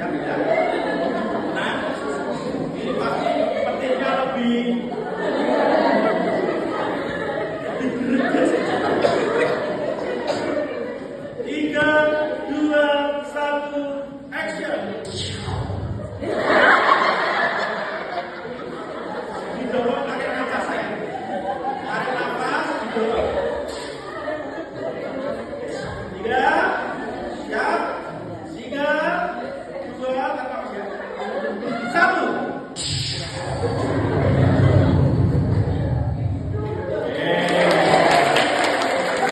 ya beda. Nah, ini pasti petirnya lebih gede